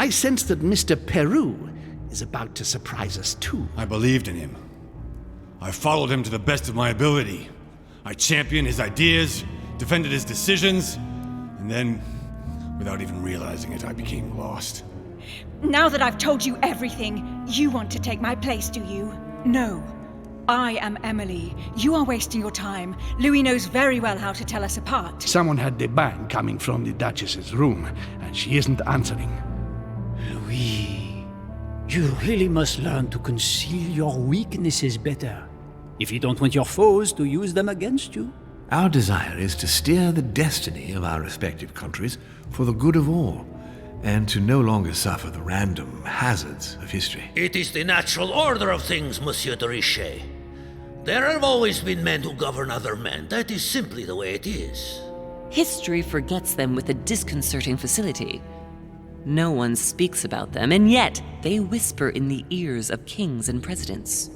I sense that Mr. Peru is about to surprise us too. I believed in him. I followed him to the best of my ability. I championed his ideas, defended his decisions, and then, without even realizing it, I became lost. Now that I've told you everything, you want to take my place, do you? No. I am Emily. You are wasting your time. Louis knows very well how to tell us apart. Someone had the bang coming from the Duchess's room, and she isn't answering. Louis, you really must learn to conceal your weaknesses better, if you don't want your foes to use them against you. Our desire is to steer the destiny of our respective countries for the good of all, and to no longer suffer the random hazards of history. It is the natural order of things, Monsieur de Richet. There have always been men who govern other men. That is simply the way it is. History forgets them with a disconcerting facility. No one speaks about them, and yet they whisper in the ears of kings and presidents.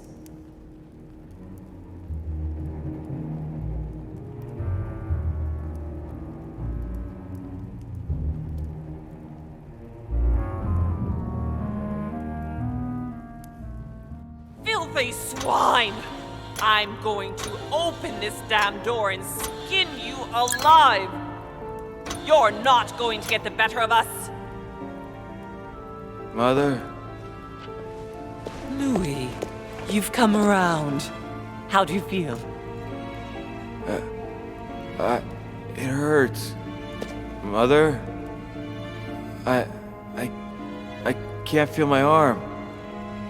Filthy swine! I'm going to open this damn door and skin you alive! You're not going to get the better of us! Mother? Louis, you've come around. How do you feel? It hurts. Mother? I can't feel my arm.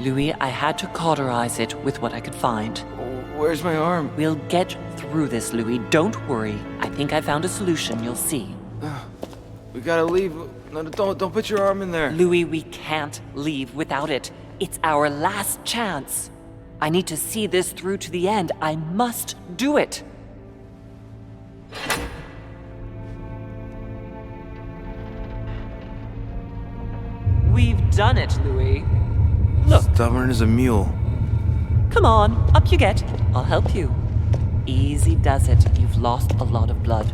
Louis, I had to cauterize it with what I could find. Where's my arm? We'll get through this, Louis. Don't worry. I think I found a solution. You'll see. We gotta leave. No, don't put your arm in there. Louis, we can't leave without it. It's our last chance. I need to see this through to the end. I must do it. We've done it, Louis. Look. Stubborn as a mule. Come on, up you get. I'll help you. Easy does it. You've lost a lot of blood.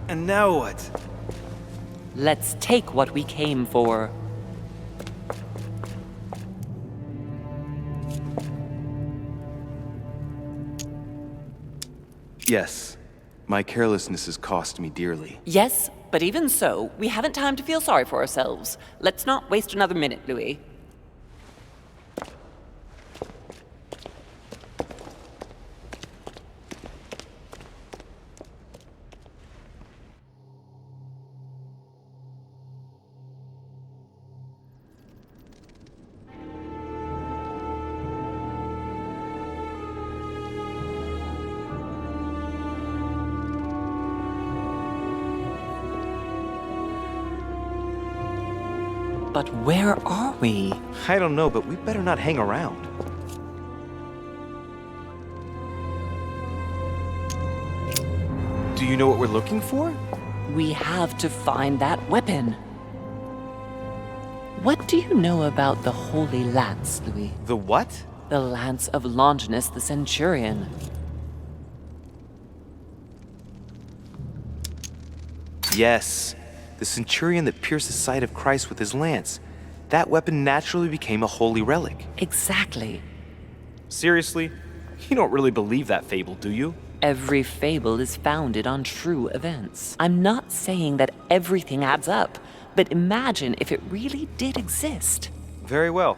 And now what? Let's take what we came for. Yes, my carelessness has cost me dearly. Yes, but even so, we haven't time to feel sorry for ourselves. Let's not waste another minute, Louis. But where are we? I don't know, but we better not hang around. Do you know what we're looking for? We have to find that weapon. What do you know about the Holy Lance, Louis? The what? The Lance of Longinus the Centurion. Yes. The centurion that pierced the side of Christ with his lance. That weapon naturally became a holy relic. Exactly. Seriously? You don't really believe that fable, do you? Every fable is founded on true events. I'm not saying that everything adds up, but imagine if it really did exist. Very well.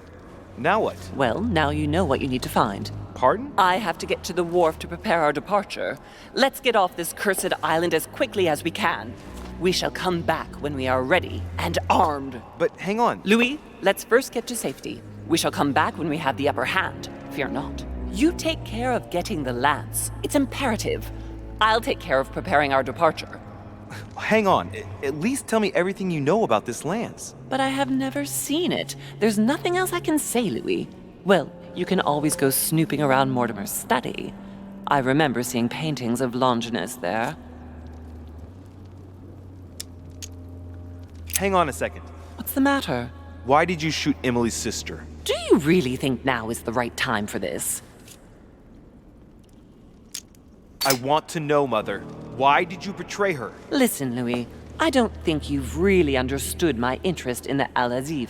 Now what? Well, now you know what you need to find. Pardon? I have to get to the wharf to prepare our departure. Let's get off this cursed island as quickly as we can. We shall come back when we are ready and armed. But hang on. Louis, let's first get to safety. We shall come back when we have the upper hand. Fear not. You take care of getting the lance. It's imperative. I'll take care of preparing our departure. Hang on. At least tell me everything you know about this lance. But I have never seen it. There's nothing else I can say, Louis. Well, you can always go snooping around Mortimer's study. I remember seeing paintings of Longinus there. Hang on a second. What's the matter? Why did you shoot Emily's sister? Do you really think now is the right time for this? I want to know, Mother. Why did you betray her? Listen, Louis. I don't think you've really understood my interest in the Al-Azif.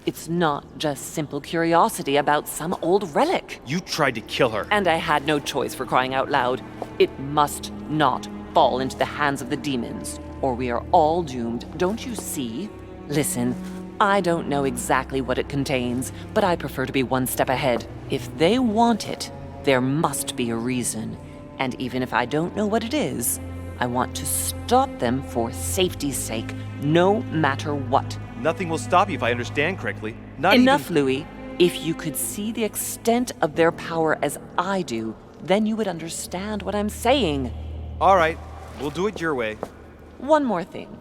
It's not just simple curiosity about some old relic. You tried to kill her. And I had no choice, for crying out loud. It must not fall into the hands of the demons, or we are all doomed, don't you see? Listen, I don't know exactly what it contains, but I prefer to be one step ahead. If they want it, there must be a reason. And even if I don't know what it is, I want to stop them for safety's sake, no matter what. Nothing will stop you if I understand correctly. Enough, Louis. If you could see the extent of their power as I do, then you would understand what I'm saying. All right, we'll do it your way. One more thing.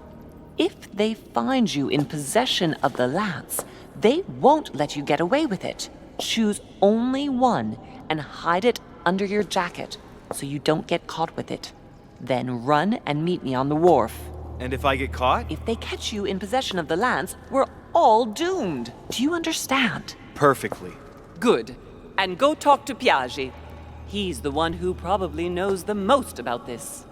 If they find you in possession of the lance, they won't let you get away with it. Choose only one and hide it under your jacket so you don't get caught with it. Then run and meet me on the wharf. And if I get caught? If they catch you in possession of the lance, we're all doomed. Do you understand? Perfectly. Good. And go talk to Piaggi. He's the one who probably knows the most about this.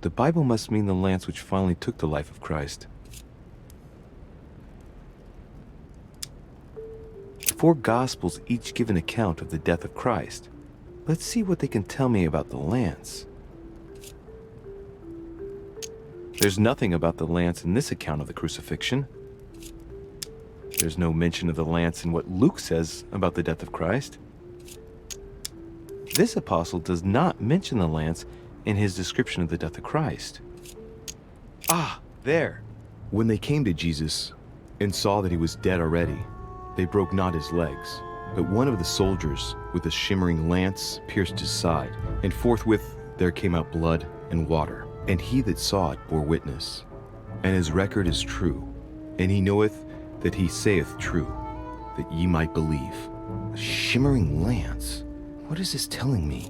The Bible must mean the lance which finally took the life of Christ. The four Gospels each give an account of the death of Christ. Let's see what they can tell me about the lance. There's nothing about the lance in this account of the crucifixion. There's no mention of the lance in what Luke says about the death of Christ. This apostle does not mention the lance in his description of the death of Christ. Ah, there. When they came to Jesus and saw that he was dead already, they broke not his legs, but one of the soldiers with a shimmering lance pierced his side, and forthwith there came out blood and water. And he that saw it bore witness, and his record is true, and he knoweth that he saith true, that ye might believe. A shimmering lance? What is this telling me?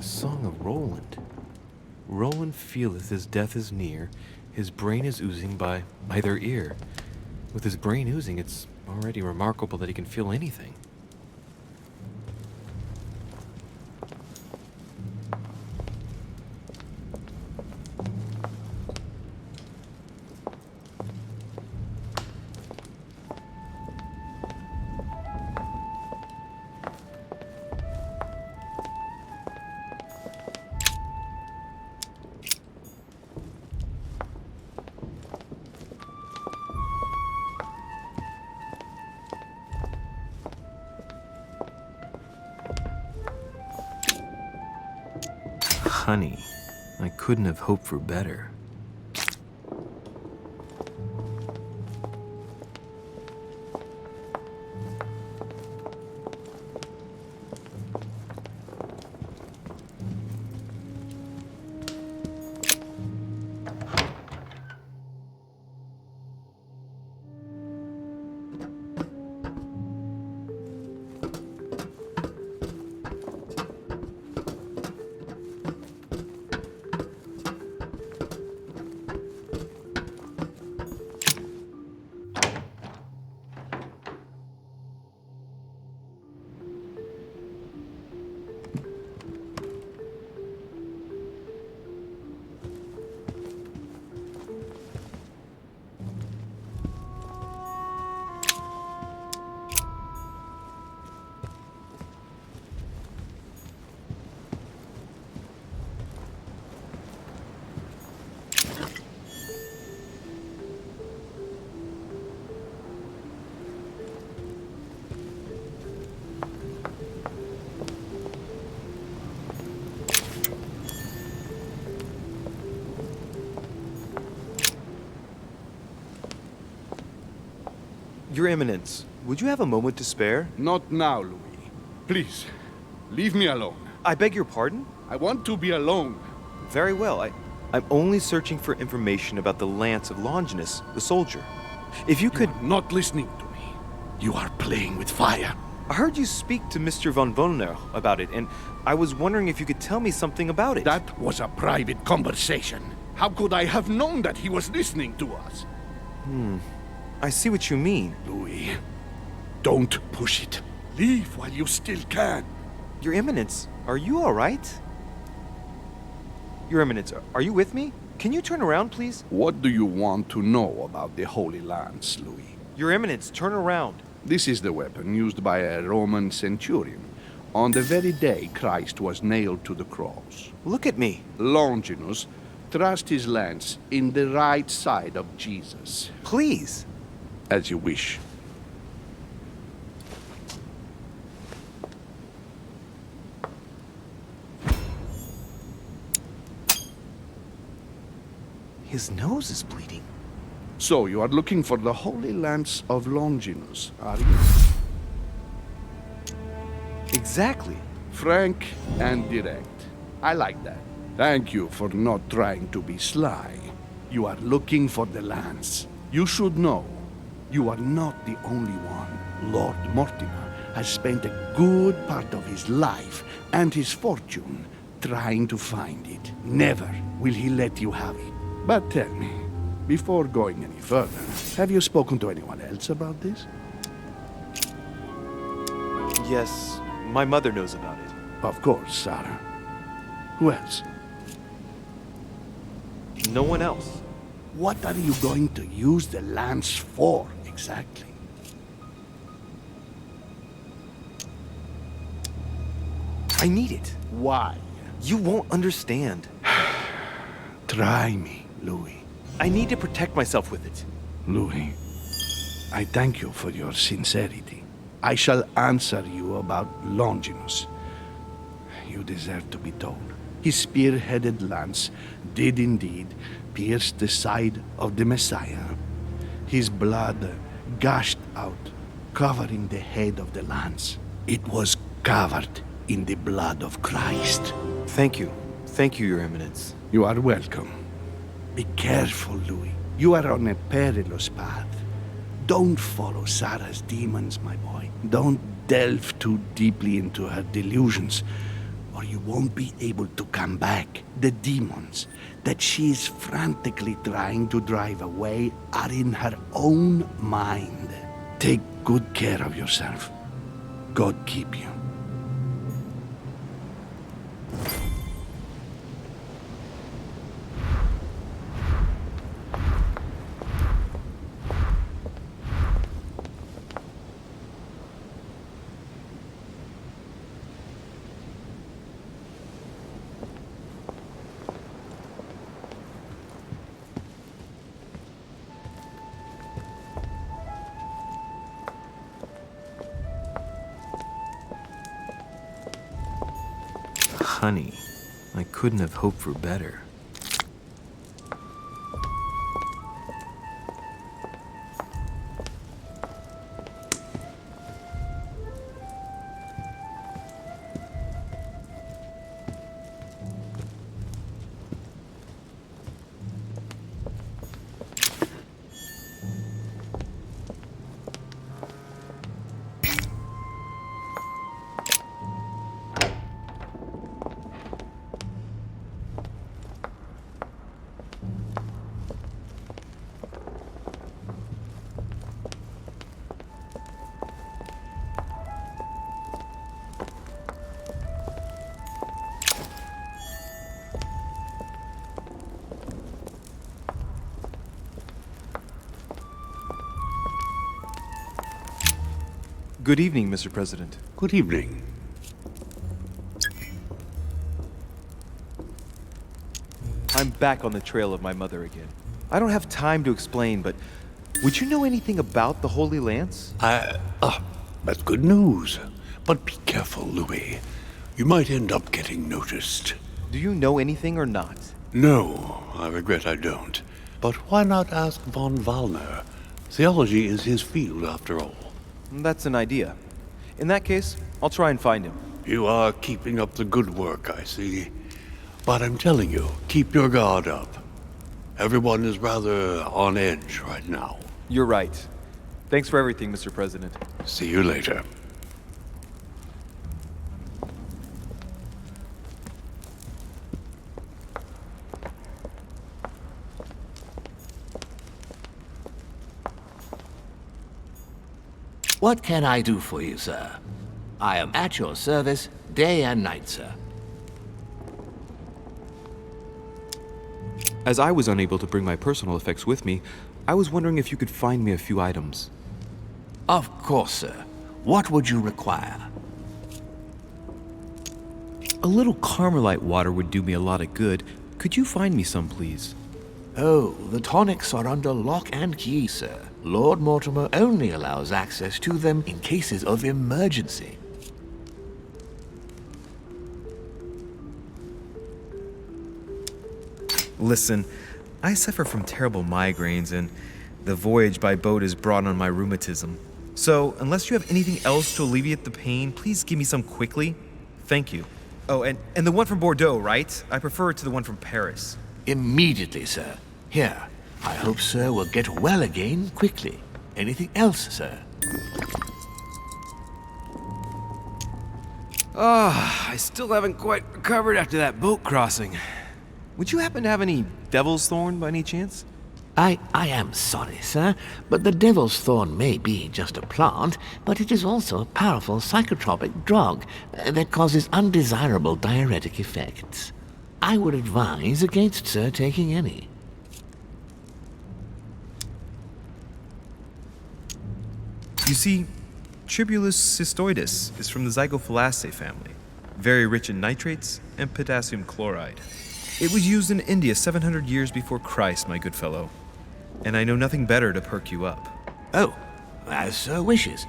Song of Roland. Roland feeleth his death is near, his brain is oozing by either ear. With his brain oozing, it's already remarkable that he can feel anything. Honey, I couldn't have hoped for better. Your Eminence, would you have a moment to spare? Not now, Louis. Please, leave me alone. I beg your pardon? I want to be alone. Very well. I'm only searching for information about the lance of Longinus, the soldier. If you could... You are not listening to me. You are playing with fire. I heard you speak to Mr. von Wollner about it, and I was wondering if you could tell me something about it. That was a private conversation. How could I have known that he was listening to us? I see what you mean. Louis, don't push it. Leave while you still can. Your Eminence, are you all right? Your Eminence, are you with me? Can you turn around, please? What do you want to know about the Holy Lance, Louis? Your Eminence, turn around. This is the weapon used by a Roman centurion on the very day Christ was nailed to the cross. Look at me. Longinus thrust his lance in the right side of Jesus. Please. As you wish. His nose is bleeding. So you are looking for the Holy Lance of Longinus, are you? Exactly. Frank and direct. I like that. Thank you for not trying to be sly. You are looking for the lance. You should know, you are not the only one. Lord Mortimer has spent a good part of his life and his fortune trying to find it. Never will he let you have it. But tell me, before going any further, have you spoken to anyone else about this? Yes, my mother knows about it. Of course, Sarah. Who else? No one else. What are you going to use the lance for, exactly? I need it. Why? You won't understand. Try me, Louis. I need to protect myself with it. Louis, I thank you for your sincerity. I shall answer you about Longinus. You deserve to be told. His spear-headed lance did indeed pierce the side of the Messiah. His blood gushed out, covering the head of the lance. It was covered in the blood of Christ. Thank you. Thank you, Your Eminence. You are welcome. Be careful, Louis. You are on a perilous path. Don't follow Sarah's demons, my boy. Don't delve too deeply into her delusions, or you won't be able to come back. The demons that she is frantically trying to drive away are in her own mind. Take good care of yourself. God keep you. Honey, I couldn't have hoped for better. Good evening, Mr. President. Good evening. I'm back on the trail of my mother again. I don't have time to explain, but would you know anything about the Holy Lance? That's good news. But be careful, Louis. You might end up getting noticed. Do you know anything or not? No, I regret I don't. But why not ask von Wallner? Theology is his field, after all. That's an idea. In that case, I'll try and find him. You are keeping up the good work, I see. But I'm telling you, keep your guard up. Everyone is rather on edge right now. You're right. Thanks for everything, Mr. President. See you later. What can I do for you, sir? I am at your service, day and night, sir. As I was unable to bring my personal effects with me, I was wondering if you could find me a few items. Of course, sir. What would you require? A little Carmelite water would do me a lot of good. Could you find me some, please? Oh, the tonics are under lock and key, sir. Lord Mortimer only allows access to them in cases of emergency. Listen, I suffer from terrible migraines, and the voyage by boat has brought on my rheumatism. So, unless you have anything else to alleviate the pain, please give me some quickly. Thank you. Oh, and the one from Bordeaux, right? I prefer it to the one from Paris. Immediately, sir. Here. I hope sir will get well again quickly. Anything else, sir? I still haven't quite recovered after that boat crossing. Would you happen to have any devil's thorn by any chance? I am sorry, sir, but the devil's thorn may be just a plant, but it is also a powerful psychotropic drug that causes undesirable diuretic effects. I would advise against sir taking any. You see, Tribulus cystoides is from the Zygophalaceae family, very rich in nitrates and potassium chloride. It was used in India 700 years before Christ, my good fellow. And I know nothing better to perk you up. Oh, as sir wishes.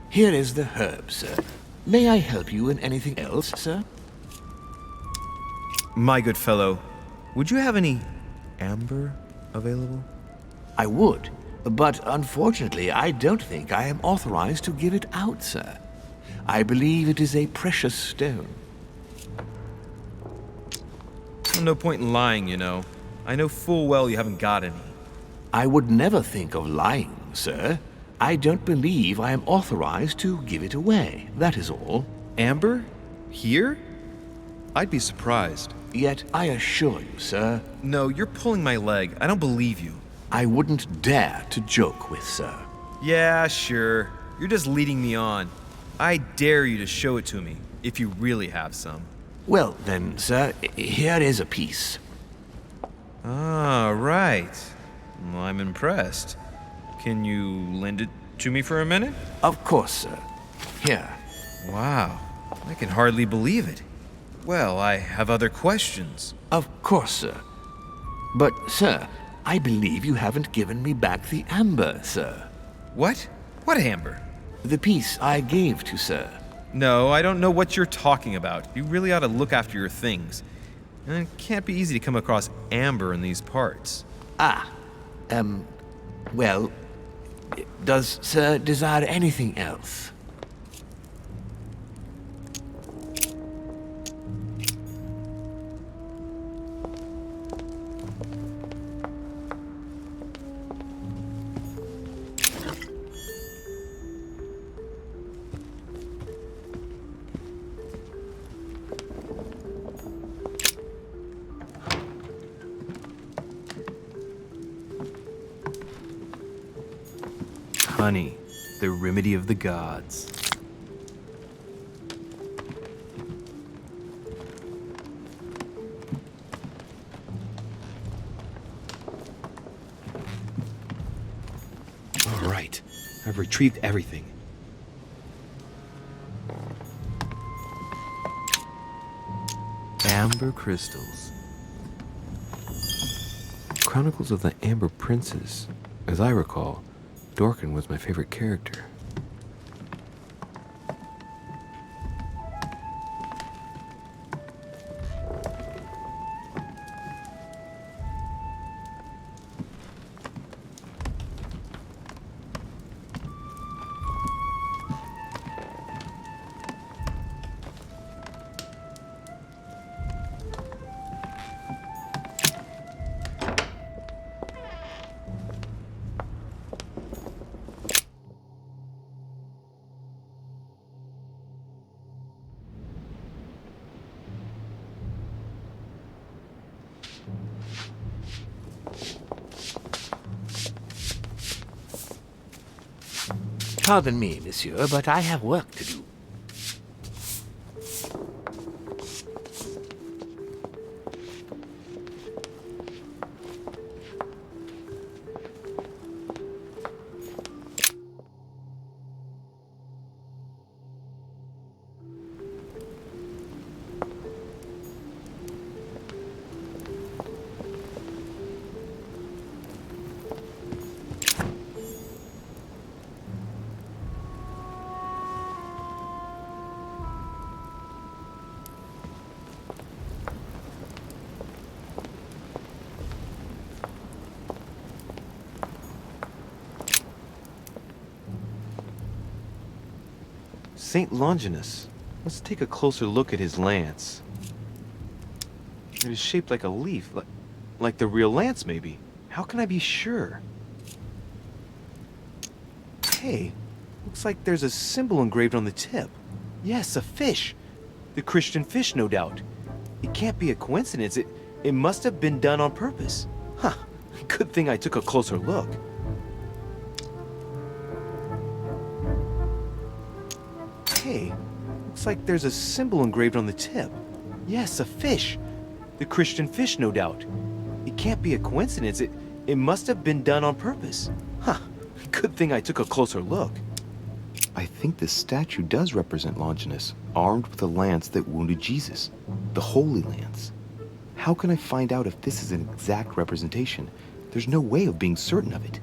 Here is the herb, sir. May I help you in anything else, sir? My good fellow, would you have any amber available? I would, but unfortunately I don't think I am authorized to give it out, sir. I believe it is a precious stone. No point in lying, you know. I know full well you haven't got any. I would never think of lying, sir. I don't believe I am authorized to give it away, that is all. Amber? Here? I'd be surprised. Yet I assure you, sir, No, you're pulling my leg. I don't believe you. I wouldn't dare to joke with sir. Yeah, sure. You're just leading me on. I dare you to show it to me, if you really have some. Well then, sir, here is a piece. Ah, right. Well, I'm impressed. Can you lend it to me for a minute? Of course, sir. Here. Wow, I can hardly believe it. Well, I have other questions. Of course, sir. But, sir, I believe you haven't given me back the amber, sir. What? What amber? The piece I gave to sir. No, I don't know what you're talking about. You really ought to look after your things. And it can't be easy to come across amber in these parts. Well, does sir desire anything else? Honey, the remedy of the gods. All right, I've retrieved everything. Amber crystals. Chronicles of the Amber Princess. As I recall, Dorkin was my favorite character. Pardon me, monsieur, but I have work to do. Saint Longinus. Let's take a closer look at his lance. It is shaped like a leaf, like the real lance, maybe. How can I be sure? Hey, looks like there's a symbol engraved on the tip. Yes, a fish. The Christian fish, no doubt. It can't be a coincidence. It must have been done on purpose. Huh. Good thing I took a closer look. Hey, looks like there's a symbol engraved on the tip. Yes, a fish. The Christian fish, no doubt. It can't be a coincidence. It must have been done on purpose. Huh. Good thing I took a closer look. I think this statue does represent Longinus, armed with a lance that wounded Jesus, the Holy Lance. How can I find out if this is an exact representation? There's no way of being certain of it.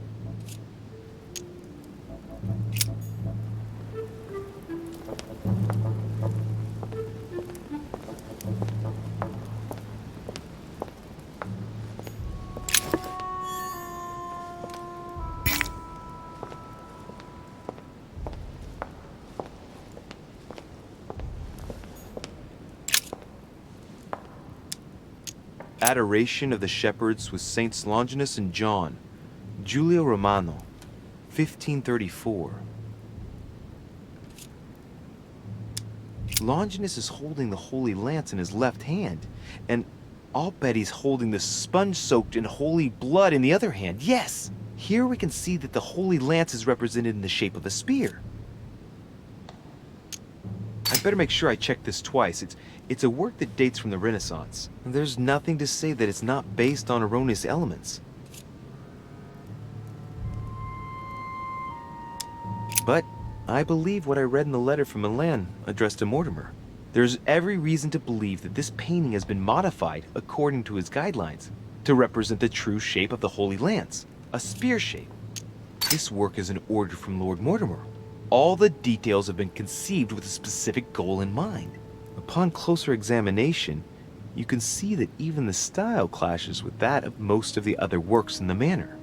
Adoration of the Shepherds with Saints Longinus and John, Giulio Romano, 1534. Longinus is holding the Holy Lance in his left hand, and I'll bet he's holding the sponge-soaked in holy blood in the other hand. Yes! Here we can see that the Holy Lance is represented in the shape of a spear. I better make sure I check this twice. It's a work that dates from the Renaissance. There's nothing to say that it's not based on erroneous elements. But I believe what I read in the letter from Milan addressed to Mortimer. There's every reason to believe that this painting has been modified according to his guidelines to represent the true shape of the Holy Lance, a spear shape. This work is an order from Lord Mortimer. All the details have been conceived with a specific goal in mind. Upon closer examination, you can see that even the style clashes with that of most of the other works in the manor.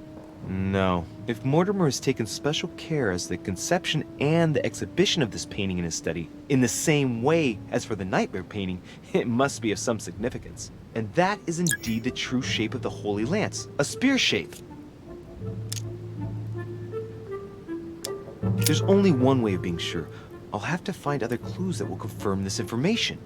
No, if Mortimer has taken special care as the conception and the exhibition of this painting in his study, in the same way as for the nightmare painting, it must be of some significance. And that is indeed the true shape of the Holy Lance, a spear shape. There's only one way of being sure. I'll have to find other clues that will confirm this information.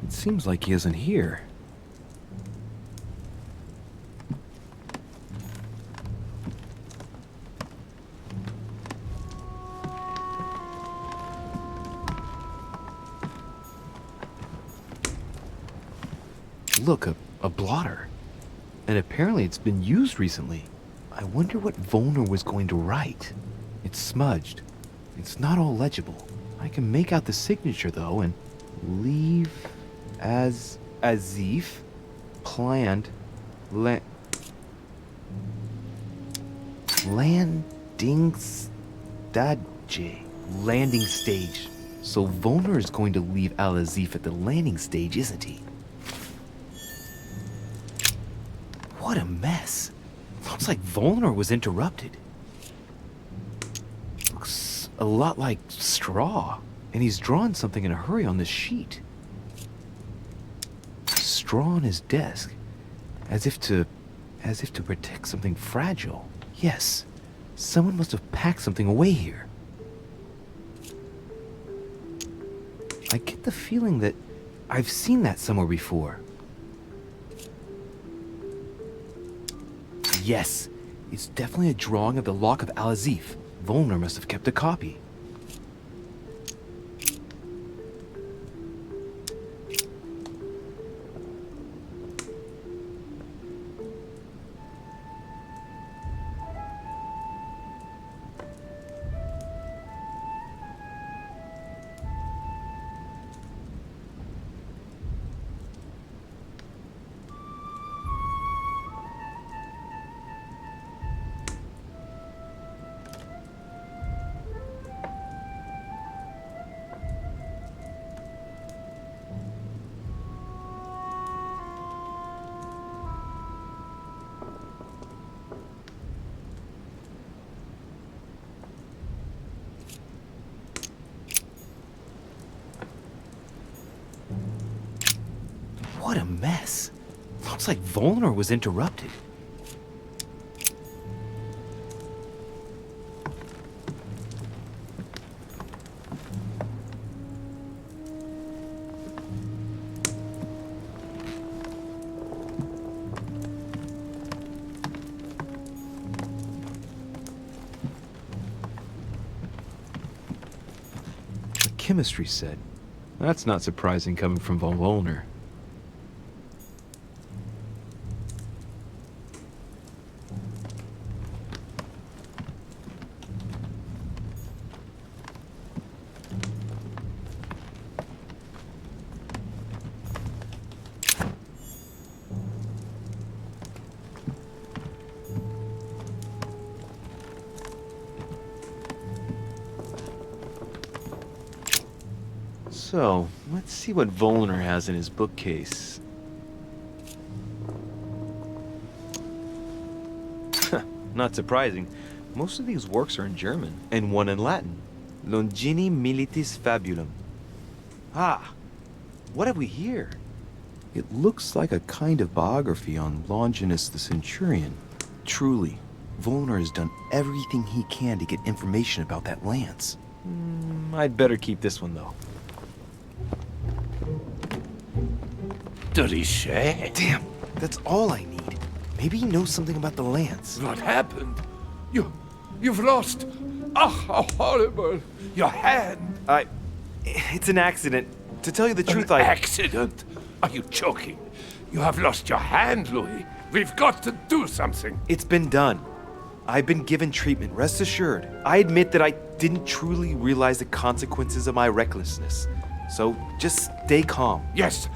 It seems like he isn't here. look, a blotter. And apparently it's been used recently. I wonder what Volner was going to write. It's smudged. It's not all legible. I can make out the signature though, and leave as if planned landing stage. So Volner is going to leave Al-Azif at the landing stage, isn't he? What a mess. Looks like Volner was interrupted. Looks a lot like straw. And he's drawn something in a hurry on this sheet. Straw on his desk. As if to protect something fragile. Yes. Someone must have packed something away here. I get the feeling that I've seen that somewhere before. Yes, it's definitely a drawing of the lock of Al-Azif. Volner must have kept a copy. What a mess. Looks like Volner was interrupted. The chemistry set. That's not surprising coming from von Volner. So, let's see what Volner has in his bookcase. Not surprising. Most of these works are in German, and one in Latin. Longini militis fabulum. Ah, what have we here? It looks like a kind of biography on Longinus the Centurion. Truly, Volner has done everything he can to get information about that lance. I'd better keep this one, though. De Richet? Damn, that's all I need. Maybe he knows something about the lance. What happened? You've lost. Ah, how horrible! Your hand. It's an accident. To tell you the truth, An accident? Are you joking? You have lost your hand, Louis. We've got to do something. It's been done. I've been given treatment, rest assured. I admit that I didn't truly realize the consequences of my recklessness. So just stay calm. Yes,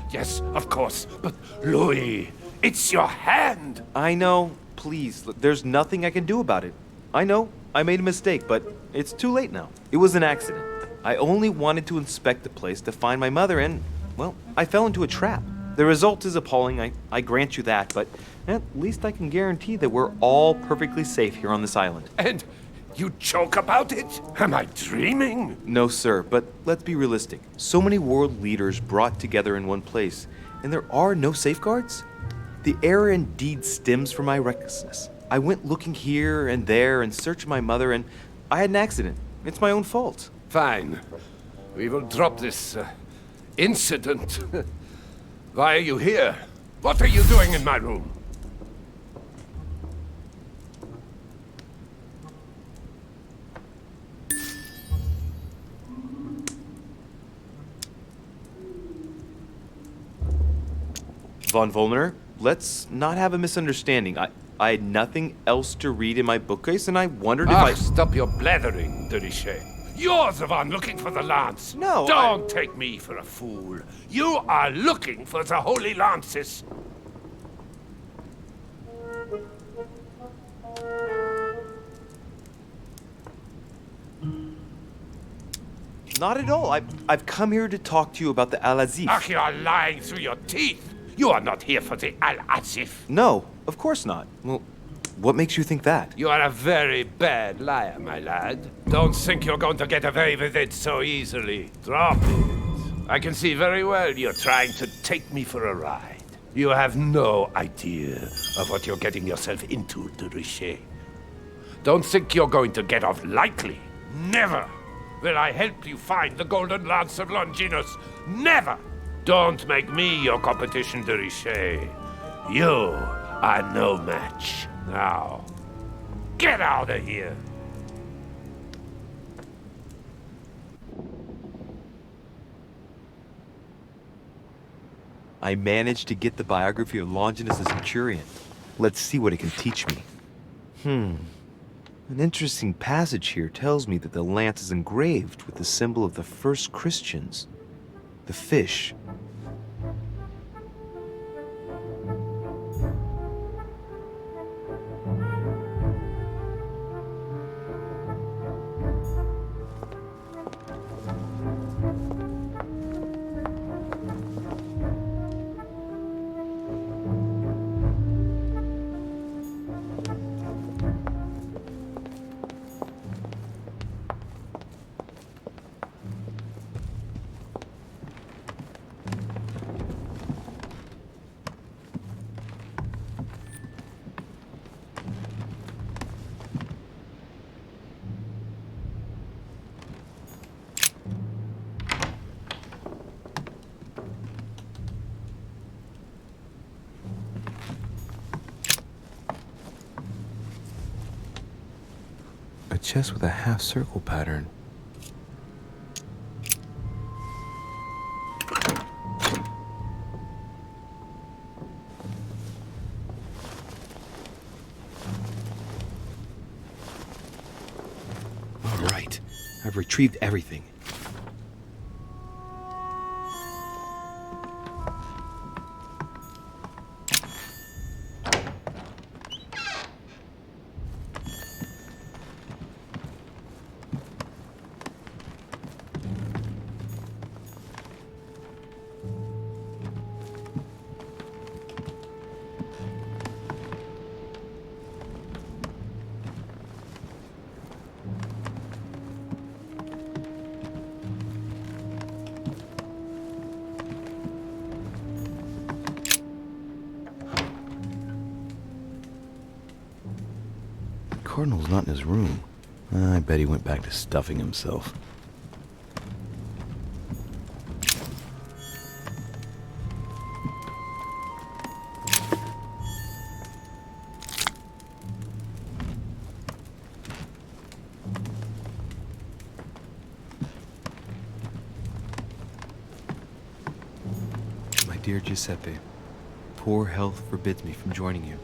of course. But Louis, it's your hand. I know. Please, there's nothing I can do about it. I know, I made a mistake, but it's too late now. It was an accident. I only wanted to inspect the place to find my mother and, well, I fell into a trap. The result is appalling, I grant you that, but at least I can guarantee that we're all perfectly safe here on this island. And you joke about it? Am I dreaming? No, sir, but let's be realistic. So many world leaders brought together in one place, and there are no safeguards? The error indeed stems from my recklessness. I went looking here and there in search of my mother, and I had an accident. It's my own fault. Fine. We will drop this incident. Why are you here? What are you doing in my room? von Vollner, let's not have a misunderstanding. I had nothing else to read in my bookcase, and I wondered if I... Stop your blathering, de Richet. You're the one looking for the lance. No, Don't take me for a fool. You are looking for the holy lances. Not at all. I've come here to talk to you about the Al-Azif. Ach, you are lying through your teeth. You are not here for the Al-Azif. No, of course not. Well, what makes you think that? You are a very bad liar, my lad. Don't think you're going to get away with it so easily. Drop it. I can see very well you're trying to take me for a ride. You have no idea of what you're getting yourself into, de Richet. Don't think you're going to get off lightly. Never will I help you find the golden lance of Longinus. Never! Don't make me your competition, de Richet. You are no match. Now, get out of here! I managed to get the biography of Longinus the Centurion. Let's see what it can teach me. An interesting passage here tells me that the lance is engraved with the symbol of the first Christians, the fish. A chest with a half-circle pattern. All right, I've retrieved everything. Cardinal's not in his room. I bet he went back to stuffing himself. My dear Giuseppe, poor health forbids me from joining you.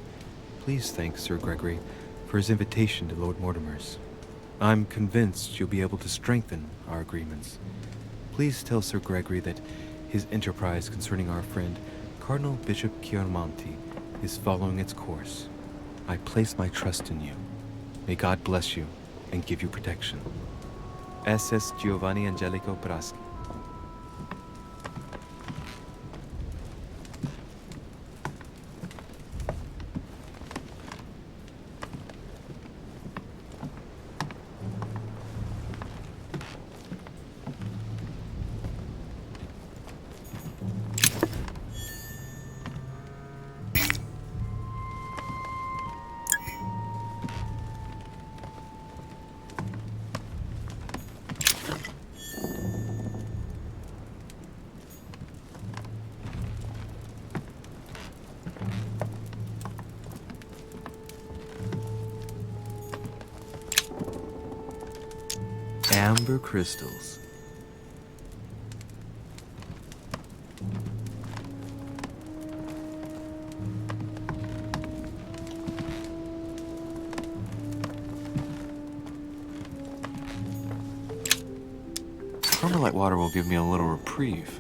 Please thank Sir Gregory for his invitation to Lord Mortimer's. I'm convinced you'll be able to strengthen our agreements. Please tell Sir Gregory that his enterprise concerning our friend, Cardinal Bishop Chiaramonti, is following its course. I place my trust in you. May God bless you and give you protection. SS Giovanni Angelico Braschi. Amber crystals. Starlight water will give me a little reprieve.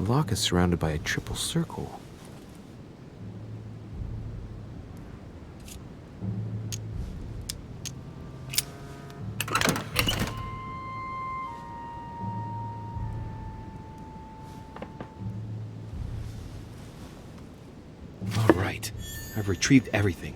The lock is surrounded by a triple circle. All right, I've retrieved everything.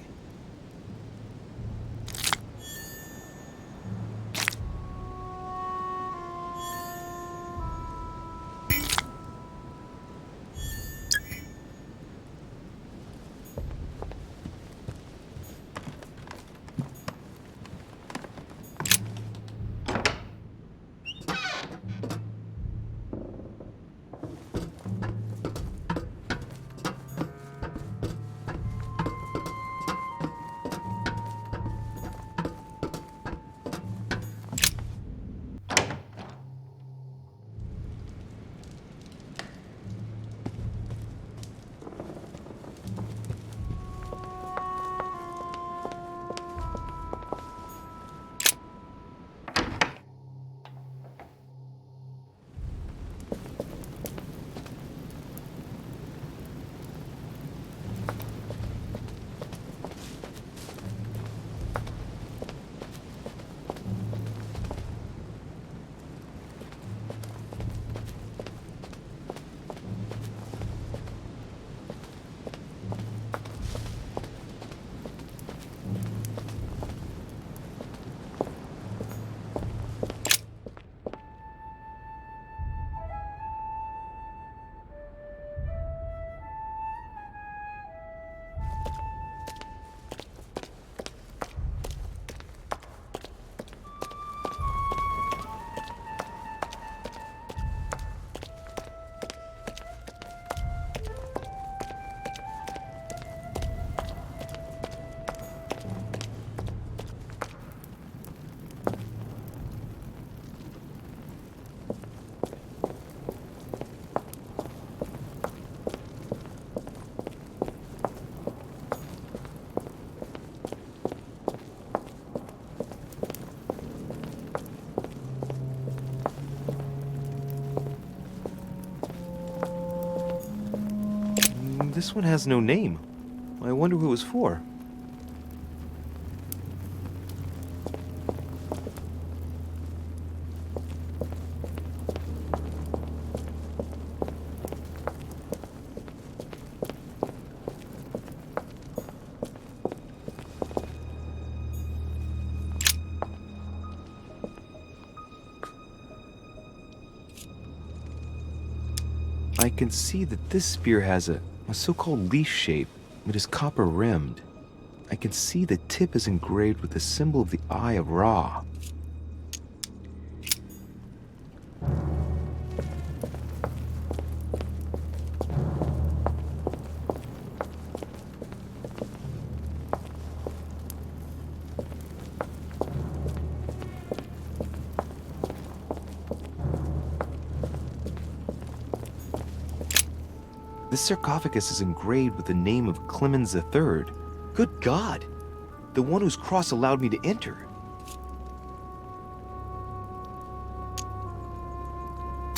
This one has no name. I wonder who it was for. I can see that this spear has a so-called leaf shape. It is copper rimmed. I can see the tip is engraved with the symbol of the Eye of Ra. This sarcophagus is engraved with the name of Clemens III. Good God! The one whose cross allowed me to enter.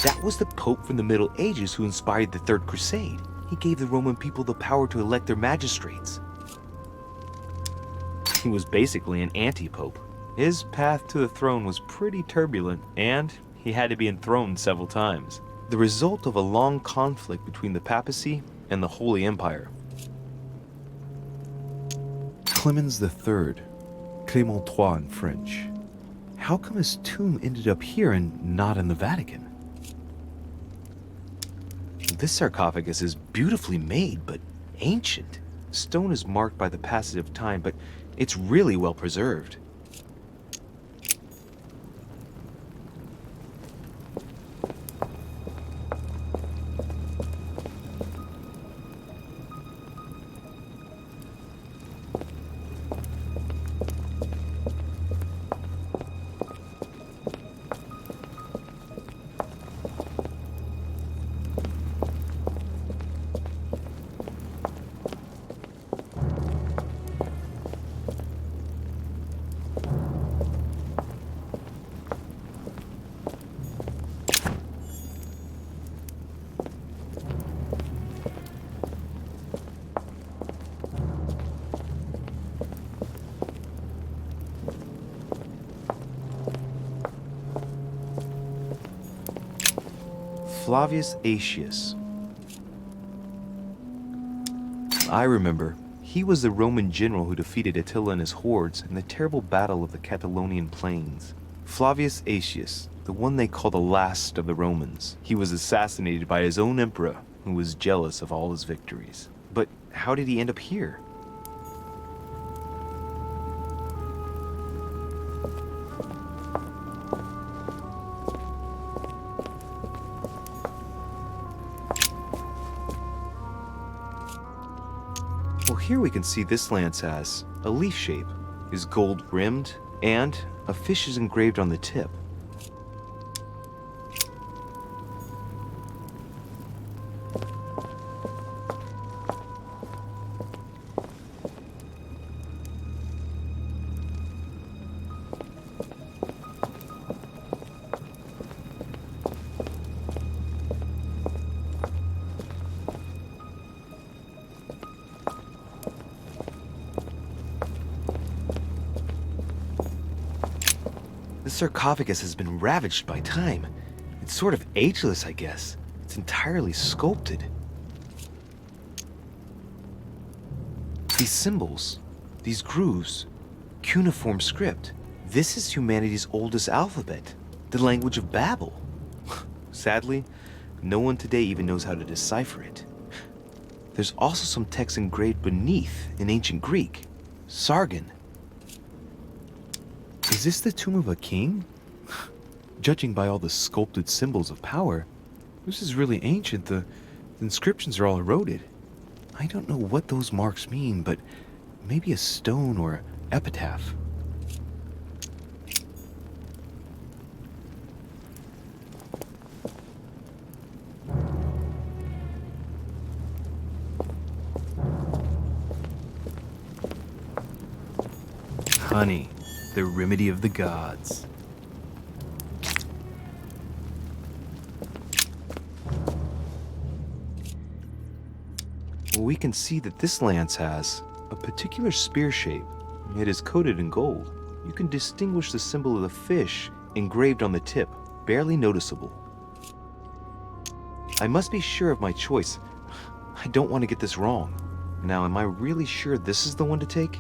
That was the Pope from the Middle Ages who inspired the Third Crusade. He gave the Roman people the power to elect their magistrates. He was basically an anti-pope. His path to the throne was pretty turbulent, and he had to be enthroned several times. The result of a long conflict between the papacy and the Holy Empire. Clemens III, Clément III in French. How come his tomb ended up here and not in the Vatican? This sarcophagus is beautifully made, but ancient. Stone is marked by the passage of time, but it's really well preserved. Flavius Aetius. I remember. He was the Roman general who defeated Attila and his hordes in the terrible battle of the Catalonian plains. Flavius Aetius, the one they call the last of the Romans. He was assassinated by his own emperor, who was jealous of all his victories. But how did he end up here? Well, here we can see this lance has a leaf shape, is gold rimmed, and a fish is engraved on the tip. The sarcophagus has been ravaged by time. It's sort of ageless, I guess. It's entirely sculpted. These symbols, these grooves, cuneiform script. This is humanity's oldest alphabet, the language of Babel. Sadly, no one today even knows how to decipher it. There's also some text engraved beneath in ancient Greek, Sargon. Is this the tomb of a king? Judging by all the sculpted symbols of power, this is really ancient. The inscriptions are all eroded. I don't know what those marks mean, but maybe a stone or epitaph. Honey, the remedy of the gods. Well, we can see that this lance has a particular spear shape. It is coated in gold. You can distinguish the symbol of the fish engraved on the tip, barely noticeable. I must be sure of my choice. I don't want to get this wrong. Now, am I really sure this is the one to take?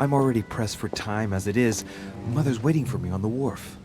I'm already pressed for time as it is. Mother's waiting for me on the wharf.